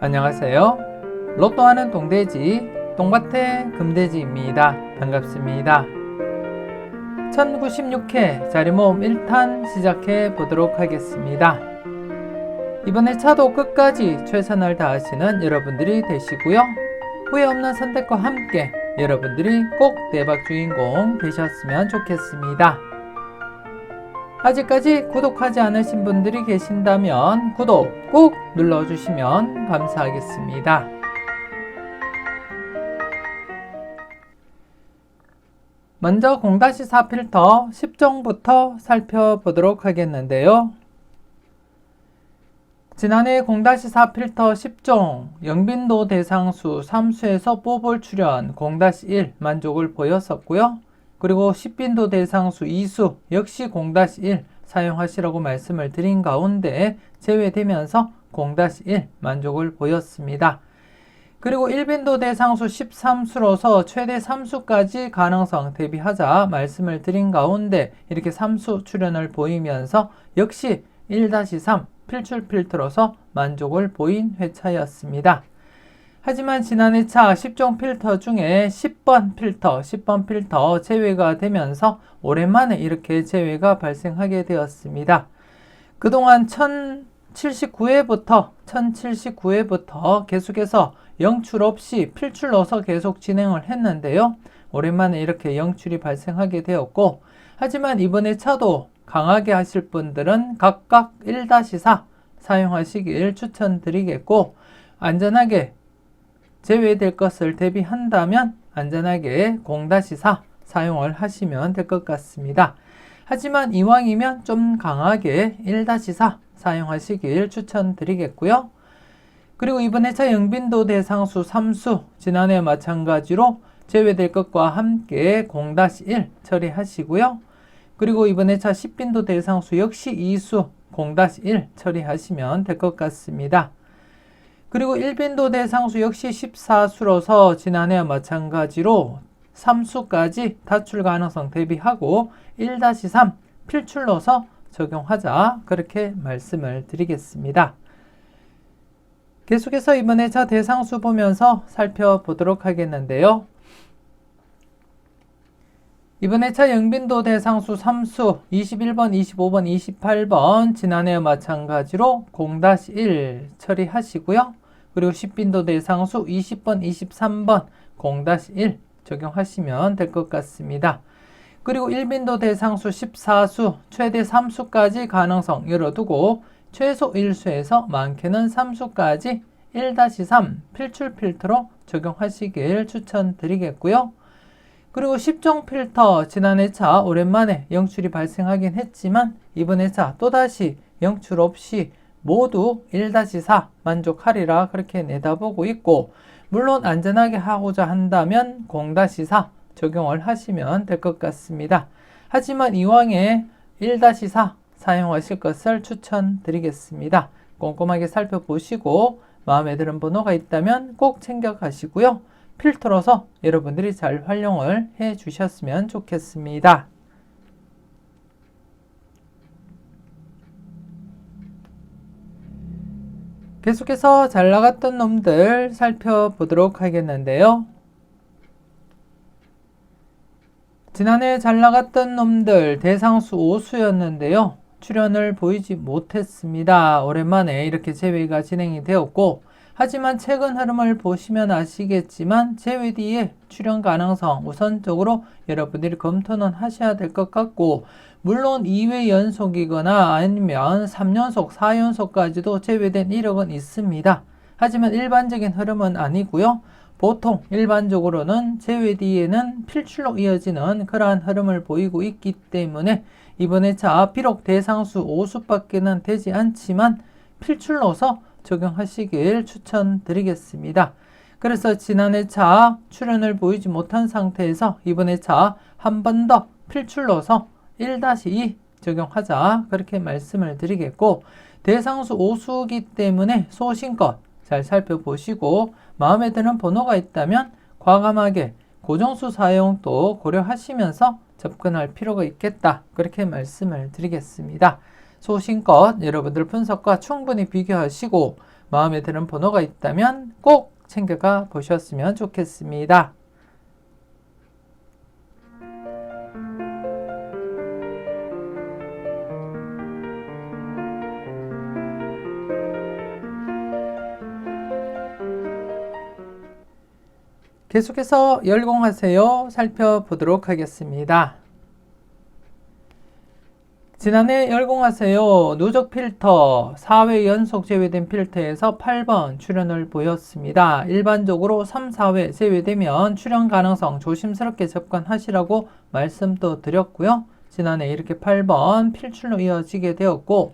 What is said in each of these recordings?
안녕하세요. 로또하는 동돼지 똥밭의 금돼지입니다. 반갑습니다. 1096회 자리모음 1탄 시작해 보도록 하겠습니다. 이번에 차도 끝까지 최선을 다하시는 여러분들이 되시고요. 후회 없는 선택과 함께 여러분들이 꼭 대박 주인공 되셨으면 좋겠습니다. 아직까지 구독하지 않으신 분들이 계신다면 구독 꼭 눌러주시면 감사하겠습니다. 먼저 0-4 필터 10종부터 살펴보도록 하겠는데요. 지난해 0-4 필터 10종 영빈도 대상수 3수에서 뽀볼 출현 0-1 만족을 보였었고요. 그리고 10빈도 대상수 2수 역시 0-1 사용하시라고 말씀을 드린 가운데 제외되면서 0-1 만족을 보였습니다. 그리고 1빈도 대상수 13수로서 최대 3수까지 가능성 대비하자 말씀을 드린 가운데 이렇게 3수 출현을 보이면서 역시 1-3 필출 필터로서 만족을 보인 회차였습니다. 하지만 지난해 차 10종 필터 중에 10번 필터 제외가 되면서 오랜만에 이렇게 제외가 발생하게 되었습니다. 그동안 1079회부터 계속해서 영출 없이 필출로서 계속 진행을 했는데요. 오랜만에 이렇게 영출이 발생하게 되었고, 하지만 이번에 차도 강하게 하실 분들은 각각 1-4 사용하시길 추천드리겠고, 안전하게 제외될 것을 대비한다면 안전하게 0-4 사용을 하시면 될 것 같습니다. 하지만 이왕이면 좀 강하게 1-4 사용하시길 추천드리겠고요. 그리고 이번에 차 영빈도 대상수 3수 지난해 마찬가지로 제외될 것과 함께 0-1 처리하시고요. 그리고 이번에 차 10빈도 대상수 역시 2수 0-1 처리하시면 될 것 같습니다. 그리고 1빈도 대상수 역시 14수로서 지난해와 마찬가지로 3수까지 타출 가능성 대비하고 1-3 필출로서 적용하자 그렇게 말씀을 드리겠습니다. 계속해서 이번에 차 대상수 보면서 살펴보도록 하겠는데요. 이번에 차 영빈도 대상수 3수 21번, 25번, 28번 지난해와 마찬가지로 0-1 처리하시고요. 그리고 10빈도 대상수 20번, 23번 0-1 적용하시면 될 것 같습니다. 그리고 1빈도 대상수 14수 최대 3수까지 가능성 열어두고 최소 1수에서 많게는 3수까지 1-3 필출 필터로 적용하시길 추천드리겠고요. 그리고 10종 필터 지난해 차 오랜만에 영출이 발생하긴 했지만 이번에 차 또다시 영출 없이 모두 1-4 만족하리라 그렇게 내다보고 있고, 물론 안전하게 하고자 한다면 0-4 적용을 하시면 될 것 같습니다. 하지만 이왕에 1-4 사용하실 것을 추천드리겠습니다. 꼼꼼하게 살펴보시고 마음에 드는 번호가 있다면 꼭 챙겨 가시고요. 필터로서 여러분들이 잘 활용을 해 주셨으면 좋겠습니다. 계속해서 잘 나갔던 놈들 살펴보도록 하겠는데요. 지난해 잘 나갔던 놈들 대상수 5수였는데요. 출현을 보이지 못했습니다. 오랜만에 이렇게 제외가 진행이 되었고, 하지만 최근 흐름을 보시면 아시겠지만 제외 뒤에 출현 가능성 우선적으로 여러분들이 검토는 하셔야 될 것 같고, 물론 2회 연속이거나 아니면 3연속, 4연속까지도 제외된 이력은 있습니다. 하지만 일반적인 흐름은 아니고요. 보통 일반적으로는 제외 뒤에는 필출로 이어지는 그러한 흐름을 보이고 있기 때문에 이번에 차 비록 대상수 5수밖에는 되지 않지만 필출로서 적용하시길 추천드리겠습니다. 그래서 지난해 차 출현을 보이지 못한 상태에서 이번에 차 한 번 더 필출로서 1-2 적용하자 그렇게 말씀을 드리겠고, 대상수 5수이기 때문에 소신껏 잘 살펴보시고 마음에 드는 번호가 있다면 과감하게 고정수 사용도 고려하시면서 접근할 필요가 있겠다 그렇게 말씀을 드리겠습니다. 소신껏 여러분들 분석과 충분히 비교하시고 마음에 드는 번호가 있다면 꼭 챙겨가 보셨으면 좋겠습니다. 계속해서 열공하세요 살펴보도록 하겠습니다. 지난해 열공하세요 누적 필터 4회 연속 제외된 필터에서 8번 출현을 보였습니다. 일반적으로 3, 4회 제외되면 출현 가능성 조심스럽게 접근하시라고 말씀도 드렸고요. 지난해 이렇게 8번 필출로 이어지게 되었고,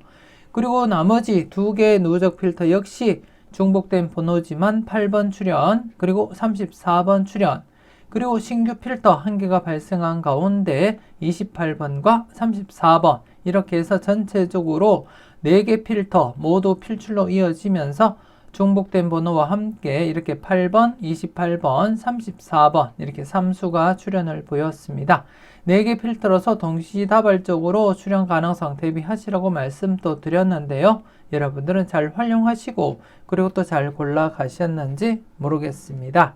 그리고 나머지 2개의 누적 필터 역시 중복된 번호지만 8번 출현, 그리고 34번 출현, 그리고 신규 필터 1개가 발생한 가운데 28번과 34번 이렇게 해서 전체적으로 4개 필터 모두 필출로 이어지면서 중복된 번호와 함께 이렇게 8번, 28번, 34번 이렇게 3수가 출현을 보였습니다. 4개 필터로서 동시다발적으로 출현 가능성 대비하시라고 말씀도 드렸는데요. 여러분들은 잘 활용하시고 그리고 또 잘 골라 가셨는지 모르겠습니다.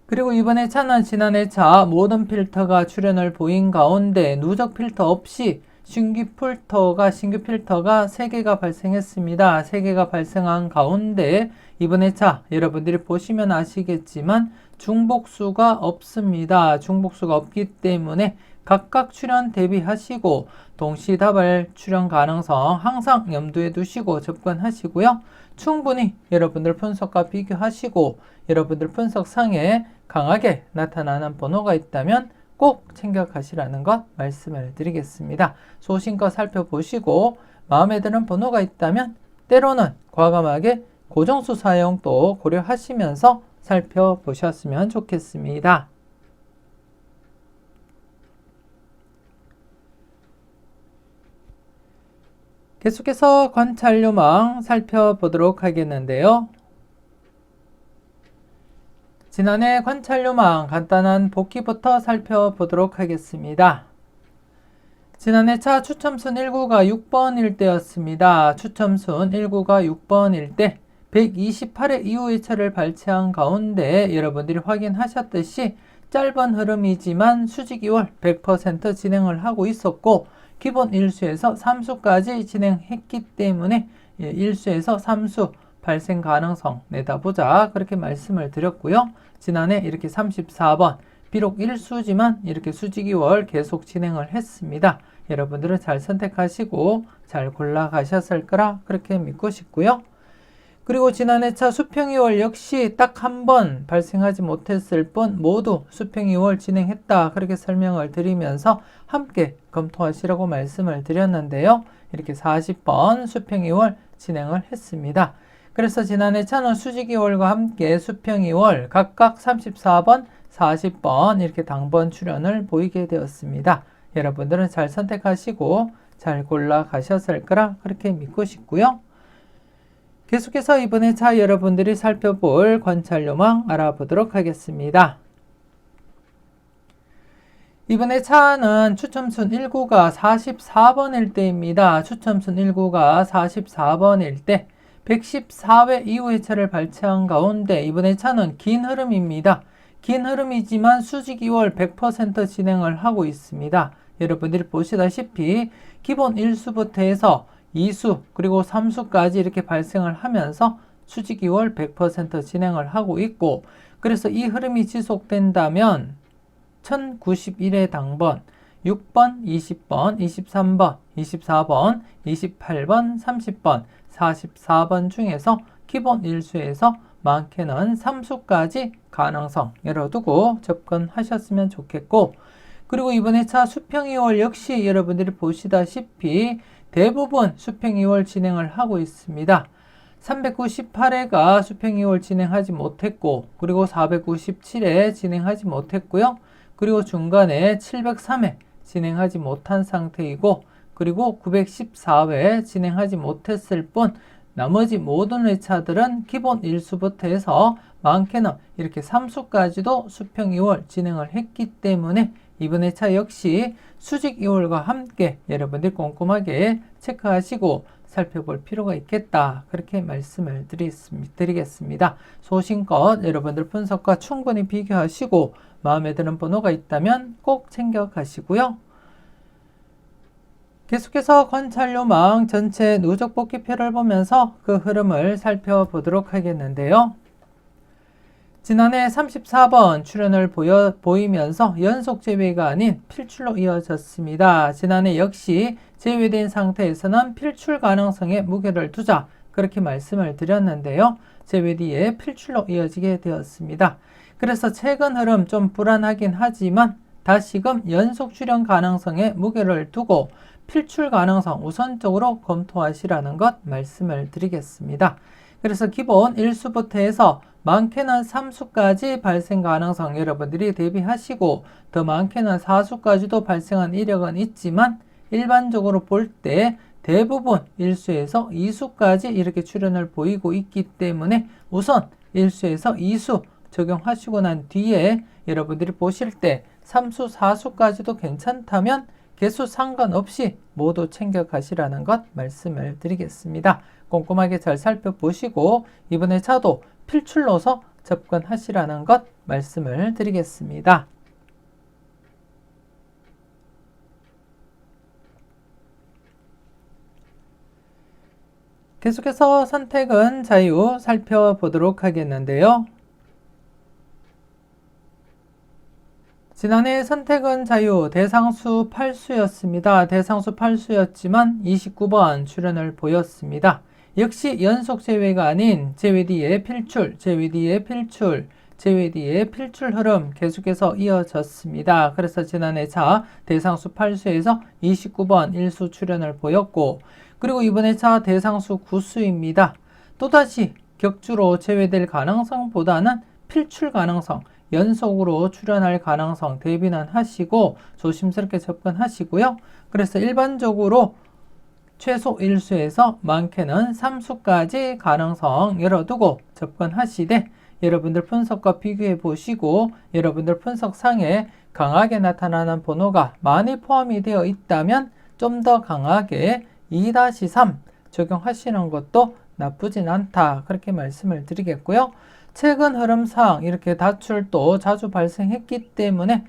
그리고 이번에 차는 지난해 차 모든 필터가 출현을 보인 가운데 누적 필터 없이 신규 필터가 3개가 발생했습니다. 3개가 발생한 가운데 이번에 차 여러분들이 보시면 아시겠지만 중복수가 없습니다. 중복수가 없기 때문에 각각 출현 대비하시고 동시다발 출현 가능성 항상 염두에 두시고 접근하시고요. 충분히 여러분들 분석과 비교하시고 여러분들 분석상에 강하게 나타나는 번호가 있다면 꼭 챙겨가시라는 것 말씀을 드리겠습니다. 소신껏 살펴보시고 마음에 드는 번호가 있다면 때로는 과감하게 고정수 사용도 고려하시면서 살펴보셨으면 좋겠습니다. 계속해서 관찰요망 살펴보도록 하겠는데요. 지난해 관찰요망 간단한 복기부터 살펴보도록 하겠습니다. 지난해 차 추첨순 1구가 6번일 때였습니다. 추첨순 1구가 6번일 때 128회 이후의 차를 발췌한 가운데 여러분들이 확인하셨듯이 짧은 흐름이지만 수직 2월 100% 진행을 하고 있었고 기본 1수에서 3수까지 진행했기 때문에 1수에서 3수 발생 가능성 내다보자 그렇게 말씀을 드렸고요. 지난해 이렇게 34번 비록 1수지만 이렇게 수직 2월 계속 진행을 했습니다. 여러분들은 잘 선택하시고 잘 골라 가셨을 거라 그렇게 믿고 싶고요. 그리고 지난해 차 수평 2월 역시 딱 한 번 발생하지 못했을 뿐 모두 수평 2월 진행했다 그렇게 설명을 드리면서 함께 검토하시라고 말씀을 드렸는데요. 이렇게 40번 수평 2월 진행을 했습니다. 그래서 지난해 차는 수직 2월과 함께 수평 2월 각각 34번, 40번 이렇게 당번 출현을 보이게 되었습니다. 여러분들은 잘 선택하시고 잘 골라 가셨을 거라 그렇게 믿고 싶고요. 계속해서 이번에 차 여러분들이 살펴볼 관찰요망 알아보도록 하겠습니다. 이번에 차는 추첨순 1구가 44번일 때입니다. 추첨순 1구가 44번일 때 114회 이후의 차를 발췌한 가운데 이번에 차는 긴 흐름입니다. 긴 흐름이지만 수직 2월 100% 진행을 하고 있습니다. 여러분들이 보시다시피 기본 1수부터 해서 2수 그리고 3수까지 이렇게 발생을 하면서 수직 2월 100% 진행을 하고 있고 그래서 이 흐름이 지속된다면 1091회 당번 6번, 20번, 23번, 24번, 28번, 30번, 44번 중에서 기본 1수에서 많게는 3수까지 가능성 열어두고 접근하셨으면 좋겠고 그리고 이번에 차 수평 2월 역시 여러분들이 보시다시피 대부분 수평 2월 진행을 하고 있습니다. 398회가 수평 2월 진행하지 못했고 그리고 497회 진행하지 못했고요. 그리고 중간에 703회 진행하지 못한 상태이고 그리고 914회 진행하지 못했을 뿐 나머지 모든 회차들은 기본 1수부터 해서 많게는 이렇게 3수까지도 수평 2월 진행을 했기 때문에 이번 회차 역시 수직 2월과 함께 여러분들 꼼꼼하게 체크하시고 살펴볼 필요가 있겠다. 그렇게 말씀을 드리겠습니다. 소신껏 여러분들 분석과 충분히 비교하시고 마음에 드는 번호가 있다면 꼭 챙겨 가시고요. 계속해서 관찰요망 전체 누적 복귀표를 보면서 그 흐름을 살펴보도록 하겠는데요. 지난해 34번 출현을 보이면서 연속 제외가 아닌 필출로 이어졌습니다. 지난해 역시 제외된 상태에서는 필출 가능성에 무게를 두자 그렇게 말씀을 드렸는데요. 제외 뒤에 필출로 이어지게 되었습니다. 그래서 최근 흐름 좀 불안하긴 하지만 다시금 연속 출현 가능성에 무게를 두고 필출 가능성 우선적으로 검토하시라는 것 말씀을 드리겠습니다. 그래서 기본 1수부터 해서 많게는 3수까지 발생 가능성 여러분들이 대비하시고 더 많게는 4수까지도 발생한 이력은 있지만 일반적으로 볼 때 대부분 1수에서 2수까지 이렇게 출현을 보이고 있기 때문에 우선 1수에서 2수 적용하시고 난 뒤에 여러분들이 보실 때 3수, 4수까지도 괜찮다면 개수 상관없이 모두 챙겨가시라는 것 말씀을 드리겠습니다. 꼼꼼하게 잘 살펴보시고 이번에 차도 필출로서 접근하시라는 것 말씀을 드리겠습니다. 계속해서 선택은 자유 살펴보도록 하겠는데요. 지난해 선택은 자유 대상수 8수였습니다. 대상수 8수였지만 29번 출현을 보였습니다. 역시 연속 제외가 아닌 제외 뒤에 필출, 제외 뒤에 필출, 제외 뒤에 필출 흐름 계속해서 이어졌습니다. 그래서 지난해 차 대상수 8수에서 29번 1수 출현을 보였고 그리고 이번에 차 대상수 9수입니다. 또다시 격주로 제외될 가능성보다는 필출 가능성 연속으로 출현할 가능성 대비는 하시고 조심스럽게 접근하시고요. 그래서 일반적으로 최소 1수에서 많게는 3수까지 가능성 열어두고 접근하시되 여러분들 분석과 비교해 보시고 여러분들 분석상에 강하게 나타나는 번호가 많이 포함이 되어 있다면 좀 더 강하게 2-3 적용하시는 것도 나쁘진 않다. 그렇게 말씀을 드리겠고요. 최근 흐름상 이렇게 다출도 자주 발생했기 때문에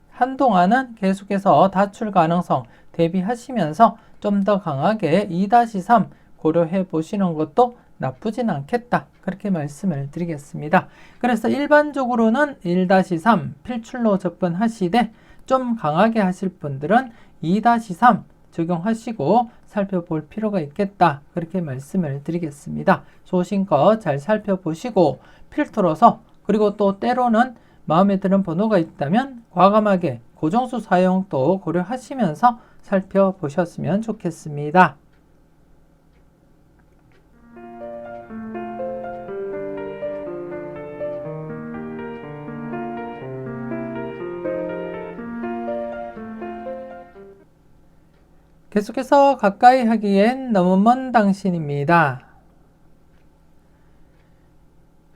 한동안은 계속해서 다출 가능성 대비하시면서 좀 더 강하게 2-3 고려해 보시는 것도 나쁘진 않겠다. 그렇게 말씀을 드리겠습니다. 그래서 일반적으로는 1-3 필출로 접근하시되 좀 강하게 하실 분들은 2-3 적용하시고 살펴볼 필요가 있겠다. 그렇게 말씀을 드리겠습니다. 소신껏 잘 살펴보시고 필터로서 그리고 또 때로는 마음에 드는 번호가 있다면 과감하게 고정수 사용도 고려하시면서 살펴보셨으면 좋겠습니다. 계속해서 가까이 하기엔 너무 먼 당신입니다.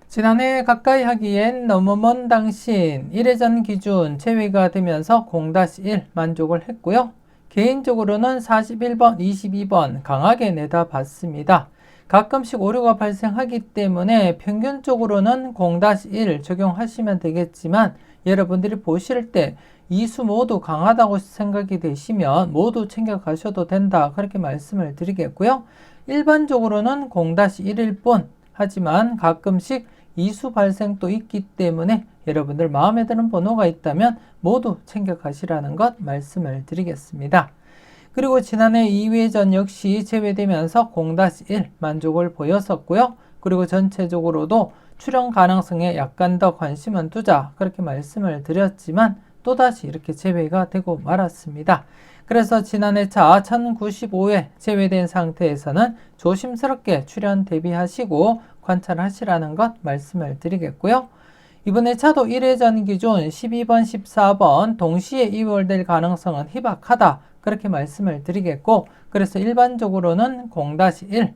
지난해 가까이 하기엔 너무 먼 당신 1회전 기준 제외가 되면서 0-1 만족을 했고요. 개인적으로는 41번, 22번 강하게 내다봤습니다. 가끔씩 오류가 발생하기 때문에 평균적으로는 0-1 적용하시면 되겠지만 여러분들이 보실 때 2수 모두 강하다고 생각이 되시면 모두 챙겨가셔도 된다. 그렇게 말씀을 드리겠고요. 일반적으로는 0-1일 뿐 하지만 가끔씩 2수 발생도 있기 때문에 여러분들 마음에 드는 번호가 있다면 모두 챙겨가시라는 것 말씀을 드리겠습니다. 그리고 지난해 2회전 역시 제외되면서 0-1 만족을 보였었고요. 그리고 전체적으로도 출현 가능성에 약간 더 관심은 두자 그렇게 말씀을 드렸지만 또다시 이렇게 제외가 되고 말았습니다. 그래서 지난해 차 1095회 제외된 상태에서는 조심스럽게 출현 대비하시고 관찰하시라는 것 말씀을 드리겠고요. 이번에 차도 1회전 기준 12번, 14번 동시에 이월될 가능성은 희박하다. 그렇게 말씀을 드리겠고 그래서 일반적으로는 0-1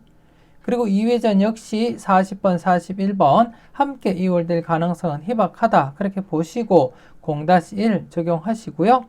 그리고 2회전 역시 40번, 41번 함께 이월될 가능성은 희박하다. 그렇게 보시고 0-1 적용하시고요.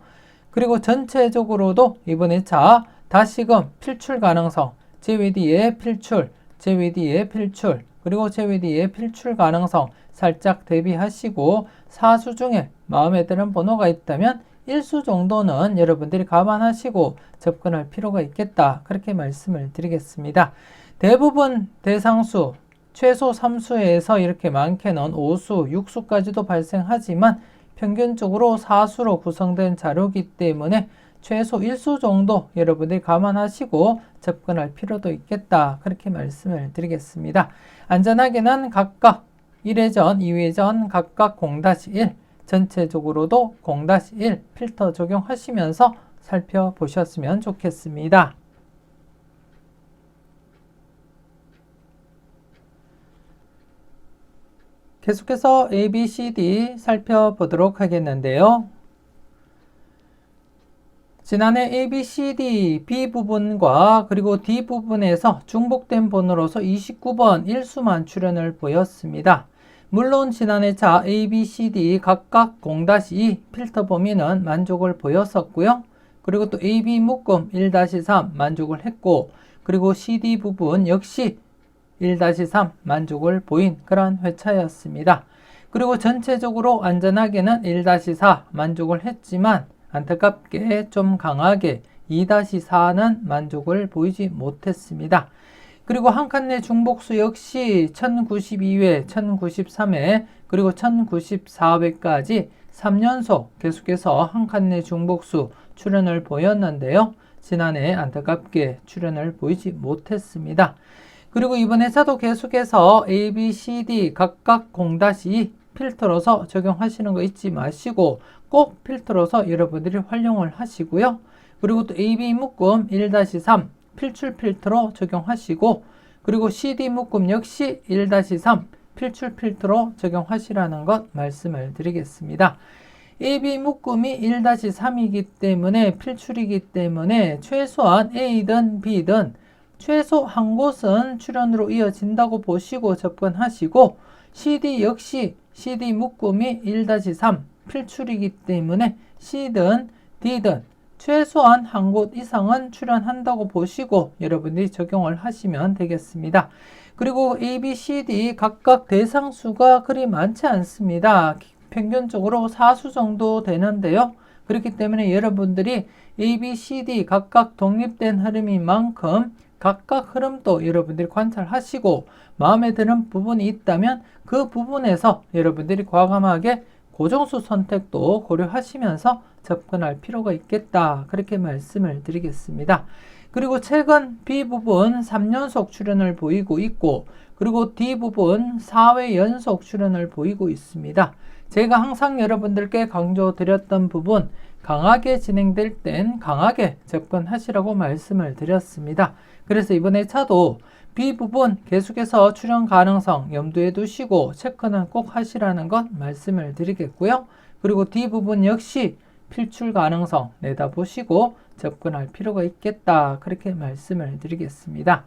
그리고 전체적으로도 이번에 차 다시금 필출 가능성 JWD의 필출, JWD의 필출, 그리고 JWD의 필출 가능성 살짝 대비하시고 4수 중에 마음에 드는 번호가 있다면 1수 정도는 여러분들이 감안하시고 접근할 필요가 있겠다. 그렇게 말씀을 드리겠습니다. 대부분 대상수 최소 3수에서 이렇게 많게는 5수, 6수까지도 발생하지만 평균적으로 4수로 구성된 자료이기 때문에 최소 1수 정도 여러분들이 감안하시고 접근할 필요도 있겠다. 그렇게 말씀을 드리겠습니다. 안전하게는 각각 1회전, 2회전 각각 0-1, 전체적으로도 0-1 필터 적용하시면서 살펴보셨으면 좋겠습니다. 계속해서 A, B, C, D 살펴보도록 하겠는데요. 지난해 A, B, C, D, B 부분과 그리고 D 부분에서 중복된 번호로서 29번 1수만 출현을 보였습니다. 물론 지난해 차 A, B, C, D 각각 0-2 필터 범위는 만족을 보였었고요. 그리고 또 A, B 묶음 1-3 만족을 했고, 그리고 C, D 부분 역시 1-3 만족을 보인 그런 회차였습니다. 그리고 전체적으로 안전하게는 1-4 만족을 했지만 안타깝게 좀 강하게 2-4는 만족을 보이지 못했습니다. 그리고 한 칸 내 중복수 역시 1092회, 1093회, 그리고 1094회까지 3연속 계속해서 한 칸 내 중복수 출현을 보였는데요. 지난해 안타깝게 출현을 보이지 못했습니다. 그리고 이번 회차도 계속해서 A, B, C, D 각각 0-2 필터로서 적용하시는 거 잊지 마시고 꼭 필터로서 여러분들이 활용을 하시고요. 그리고 또 A, B 묶음 1-3 필출 필터로 적용하시고, 그리고 CD 묶음 역시 1-3 필출 필터로 적용하시라는 것 말씀을 드리겠습니다. AB 묶음이 1-3이기 때문에 필출이기 때문에 최소한 A든 B든 최소 한 곳은 출현으로 이어진다고 보시고 접근하시고, CD 역시 CD 묶음이 1-3 필출이기 때문에 C든 D든 최소한 한 곳 이상은 출현한다고 보시고 여러분들이 적용을 하시면 되겠습니다. 그리고 A, B, C, D 각각 대상수가 그리 많지 않습니다. 평균적으로 4수 정도 되는데요. 그렇기 때문에 여러분들이 A, B, C, D 각각 독립된 흐름인 만큼 각각 흐름도 여러분들이 관찰하시고 마음에 드는 부분이 있다면 그 부분에서 여러분들이 과감하게 고정수 선택도 고려하시면서 접근할 필요가 있겠다. 그렇게 말씀을 드리겠습니다. 그리고 최근 B 부분 3연속 출현을 보이고 있고, 그리고 D 부분 4회 연속 출현을 보이고 있습니다. 제가 항상 여러분들께 강조드렸던 부분, 강하게 진행될 땐 강하게 접근하시라고 말씀을 드렸습니다. 그래서 이번에 차도 B 부분 계속해서 출현 가능성 염두에 두시고 체크는 꼭 하시라는 것 말씀을 드리겠고요. 그리고 D 부분 역시 필출 가능성 내다보시고 접근할 필요가 있겠다. 그렇게 말씀을 드리겠습니다.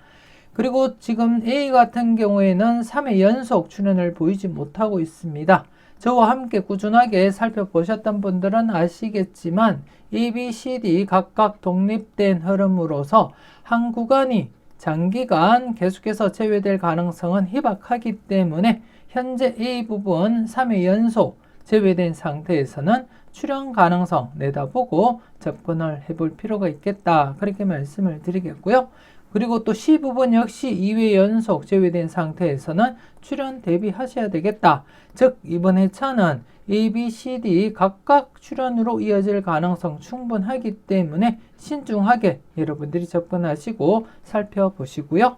그리고 지금 A 같은 경우에는 3회 연속 출현을 보이지 못하고 있습니다. 저와 함께 꾸준하게 살펴보셨던 분들은 아시겠지만 A, B, C, D 각각 독립된 흐름으로서 한 구간이 장기간 계속해서 제외될 가능성은 희박하기 때문에 현재 A 부분 3회 연속 제외된 상태에서는 출현 가능성 내다보고 접근을 해볼 필요가 있겠다. 그렇게 말씀을 드리겠고요. 그리고 또 C 부분 역시 2회 연속 제외된 상태에서는 출현 대비하셔야 되겠다. 즉 이번 회차는 A, B, C, D 각각 출현으로 이어질 가능성 충분하기 때문에 신중하게 여러분들이 접근하시고 살펴보시고요.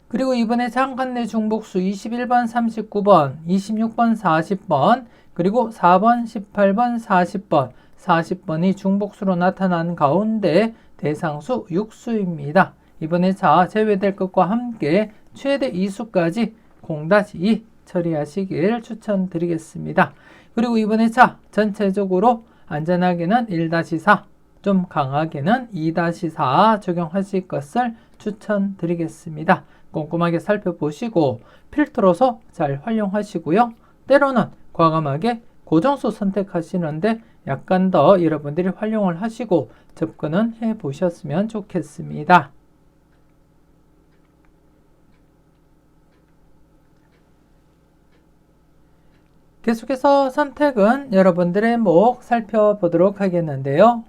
그리고 이번에 잠깐 내 중복수 21번, 39번, 26번, 40번, 그리고 4번, 18번, 40번, 40번이 중복수로 나타난 가운데 대상수 6수입니다. 이번에 자 제외될 것과 함께 최대 2수까지 0-2 처리하시길 추천드리겠습니다. 그리고 이번에 자 전체적으로 안전하게는 1-4, 좀 강하게는 2-4 적용하실 것을 추천드리겠습니다. 꼼꼼하게 살펴보시고 필터로서 잘 활용하시고요. 때로는 과감하게 고정수 선택하시는데 약간 더 여러분들이 활용을 하시고 접근은 해 보셨으면 좋겠습니다. 계속해서 선택은 여러분들의 목 살펴보도록 하겠는데요.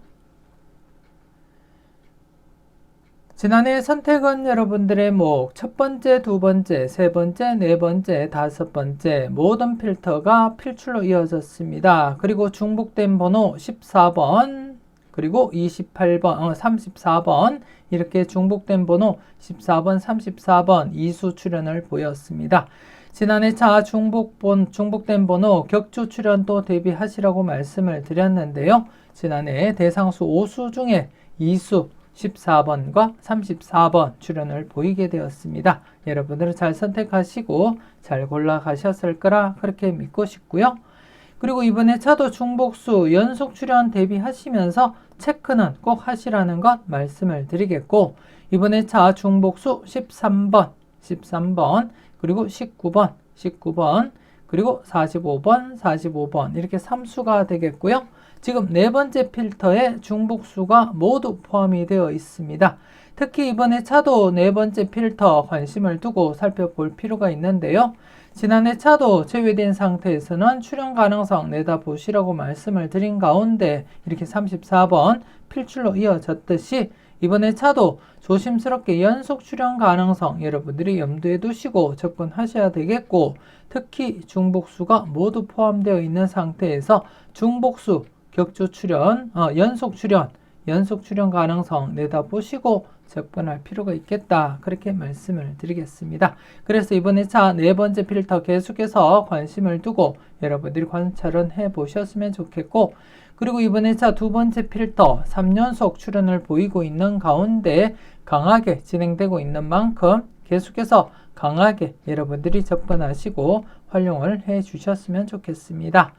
지난해 선택은 여러분들의 목 첫 번째, 두 번째, 세 번째, 네 번째, 다섯 번째 모든 필터가 필출로 이어졌습니다. 그리고 중복된 번호 14번 그리고 28번, 34번 이렇게 중복된 번호 14번, 34번 이수 출현을 보였습니다. 지난해 차 중복된 번호 격주 출현도 대비하시라고 말씀을 드렸는데요. 지난해 대상수 5수 중에 2수 14번과 34번 출현을 보이게 되었습니다. 여러분들은 잘 선택하시고 잘 골라가셨을 거라 그렇게 믿고 싶고요. 그리고 이번에 차도 중복수 연속 출현 대비하시면서 체크는 꼭 하시라는 것 말씀을 드리겠고, 이번에 차 중복수 13번 그리고 19번 그리고 45번 이렇게 3수가 되겠고요. 지금 네 번째 필터에 중복수가 모두 포함이 되어 있습니다. 특히 이번에 차도 네 번째 필터 관심을 두고 살펴볼 필요가 있는데요. 지난해 차도 제외된 상태에서는 출현 가능성 내다보시라고 말씀을 드린 가운데 이렇게 34번 필출로 이어졌듯이 이번에 차도 조심스럽게 연속 출현 가능성 여러분들이 염두에 두시고 접근하셔야 되겠고, 특히 중복수가 모두 포함되어 있는 상태에서 중복수 격주 출현, 연속 출현 가능성 내다보시고 접근할 필요가 있겠다. 그렇게 말씀을 드리겠습니다. 그래서 이번에 차 네 번째 필터 계속해서 관심을 두고 여러분들이 관찰은 해 보셨으면 좋겠고, 그리고 이번에 차 두 번째 필터 3연속 출현을 보이고 있는 가운데 강하게 진행되고 있는 만큼 계속해서 강하게 여러분들이 접근하시고 활용을 해 주셨으면 좋겠습니다.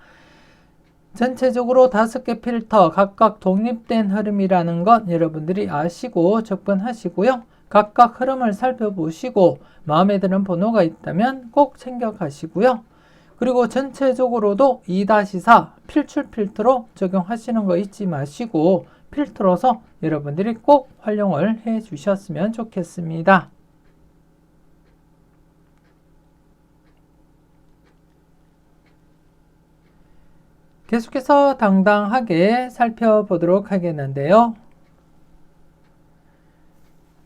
전체적으로 5개 필터 각각 독립된 흐름이라는 것 여러분들이 아시고 접근하시고요. 각각 흐름을 살펴보시고 마음에 드는 번호가 있다면 꼭 챙겨가시고요. 그리고 전체적으로도 2-4 필출 필터로 적용하시는 거 잊지 마시고 필터로서 여러분들이 꼭 활용을 해 주셨으면 좋겠습니다. 계속해서 당당하게 살펴보도록 하겠는데요.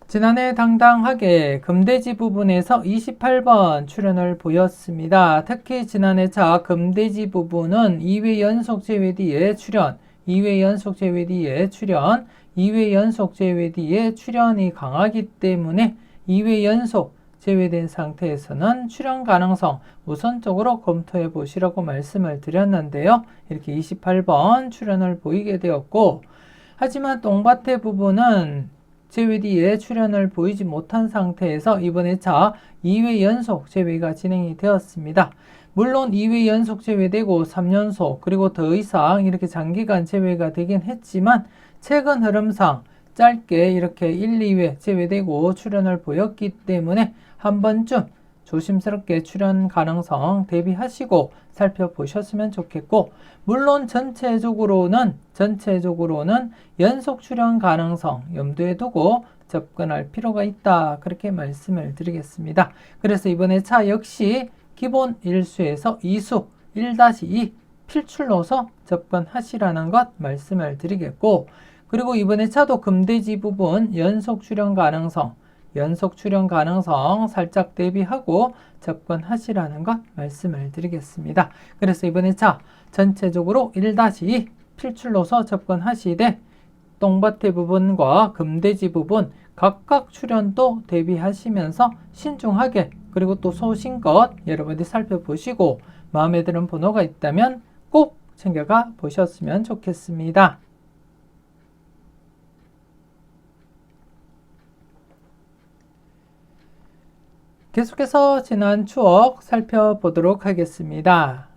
지난해 당당하게 금돼지 부분에서 28번 출현을 보였습니다. 특히 지난해 차 금돼지 부분은 2회 연속 제외 뒤에 출현, 2회 연속 제외 뒤에 출현, 2회 연속 제외 뒤에 출현이 강하기 때문에 2회 연속 제외된 상태에서는 출현 가능성 우선적으로 검토해 보시라고 말씀을 드렸는데요. 이렇게 28번 출현을 보이게 되었고, 하지만 똥밭의 부분은 제외 뒤에 출현을 보이지 못한 상태에서 이번에 차 2회 연속 제외가 진행이 되었습니다. 물론 2회 연속 제외되고 3연속 그리고 더 이상 이렇게 장기간 제외가 되긴 했지만 최근 흐름상 짧게 이렇게 1, 2회 제외되고 출현을 보였기 때문에 한 번쯤 조심스럽게 출현 가능성 대비하시고 살펴보셨으면 좋겠고, 물론 전체적으로는 연속 출현 가능성 염두에 두고 접근할 필요가 있다. 그렇게 말씀을 드리겠습니다. 그래서 이번에 차 역시 기본 1수에서 2수 1-2 필출로서 접근하시라는 것 말씀을 드리겠고, 그리고 이번에 차도 금돼지 부분 연속 출현 가능성 살짝 대비하고 접근하시라는 것 말씀을 드리겠습니다. 그래서 이번에 차 전체적으로 1-2 필출로서 접근하시되 똥밭의 부분과 금돼지 부분 각각 출현도 대비하시면서 신중하게 그리고 또 소신껏 여러분들이 살펴보시고 마음에 드는 번호가 있다면 꼭 챙겨가 보셨으면 좋겠습니다. 계속해서 지난 추억 살펴보도록 하겠습니다.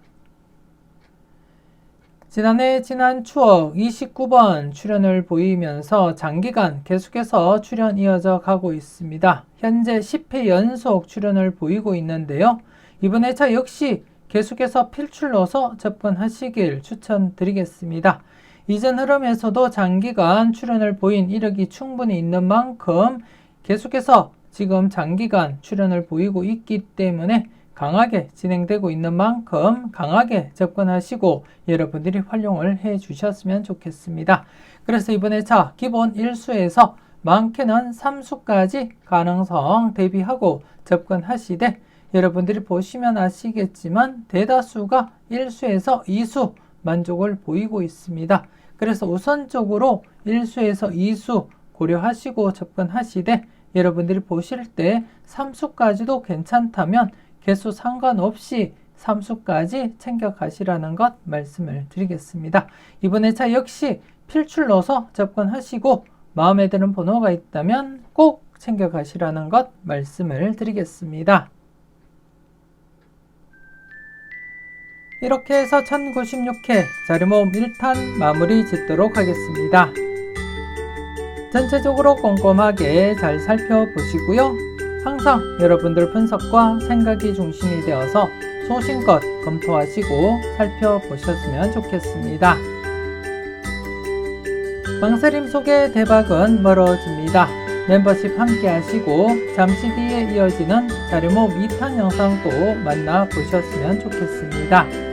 지난해 지난 추억 29번 출현을 보이면서 장기간 계속해서 출현 이어져 가고 있습니다. 현재 10회 연속 출현을 보이고 있는데요. 이번에 차 역시 계속해서 필출로서 접근하시길 추천드리겠습니다. 이전 흐름에서도 장기간 출현을 보인 이력이 충분히 있는 만큼 계속해서 지금 장기간 출현을 보이고 있기 때문에 강하게 진행되고 있는 만큼 강하게 접근하시고 여러분들이 활용을 해 주셨으면 좋겠습니다. 그래서 이번에 기본 1수에서 많게는 3수까지 가능성 대비하고 접근하시되 여러분들이 보시면 아시겠지만 대다수가 1수에서 2수 만족을 보이고 있습니다. 그래서 우선적으로 1수에서 2수 고려하시고 접근하시되 여러분들이 보실 때 3수까지도 괜찮다면 개수 상관없이 3수까지 챙겨 가시라는 것 말씀을 드리겠습니다. 이번에 역시 필출로서 접근하시고 마음에 드는 번호가 있다면 꼭 챙겨 가시라는 것 말씀을 드리겠습니다. 이렇게 해서 1096회 자료모음 1탄 마무리 짓도록 하겠습니다. 전체적으로 꼼꼼하게 잘 살펴보시고요. 항상 여러분들 분석과 생각이 중심이 되어서 소신껏 검토하시고 살펴보셨으면 좋겠습니다. 망설임 속의 대박은 멀어집니다. 멤버십 함께 하시고 잠시 뒤에 이어지는 자료모음 2탄 영상도 만나보셨으면 좋겠습니다.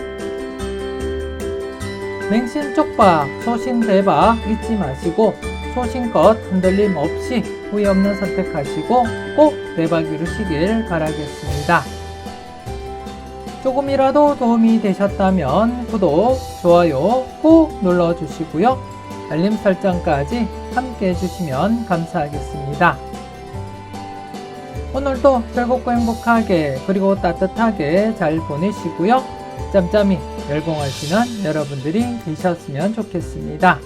맹신 쪽박, 소신 대박 잊지 마시고 소신껏 흔들림 없이 후회 없는 선택하시고 꼭 대박 이루시길 바라겠습니다. 조금이라도 도움이 되셨다면 구독, 좋아요 꼭 눌러주시고요. 알림 설정까지 함께 해주시면 감사하겠습니다. 오늘도 즐겁고 행복하게 그리고 따뜻하게 잘 보내시고요. 짬짬이 열공하시는 여러분들이 되셨으면 좋겠습니다.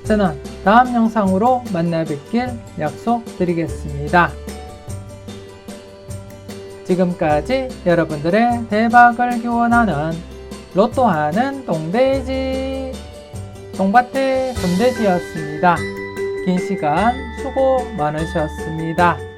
저는 다음 영상으로 만나 뵙길 약속드리겠습니다. 지금까지 여러분들의 대박을 기원하는 로또하는 똥돼지 똥밭의 금돼지였습니다. 긴 시간 수고 많으셨습니다.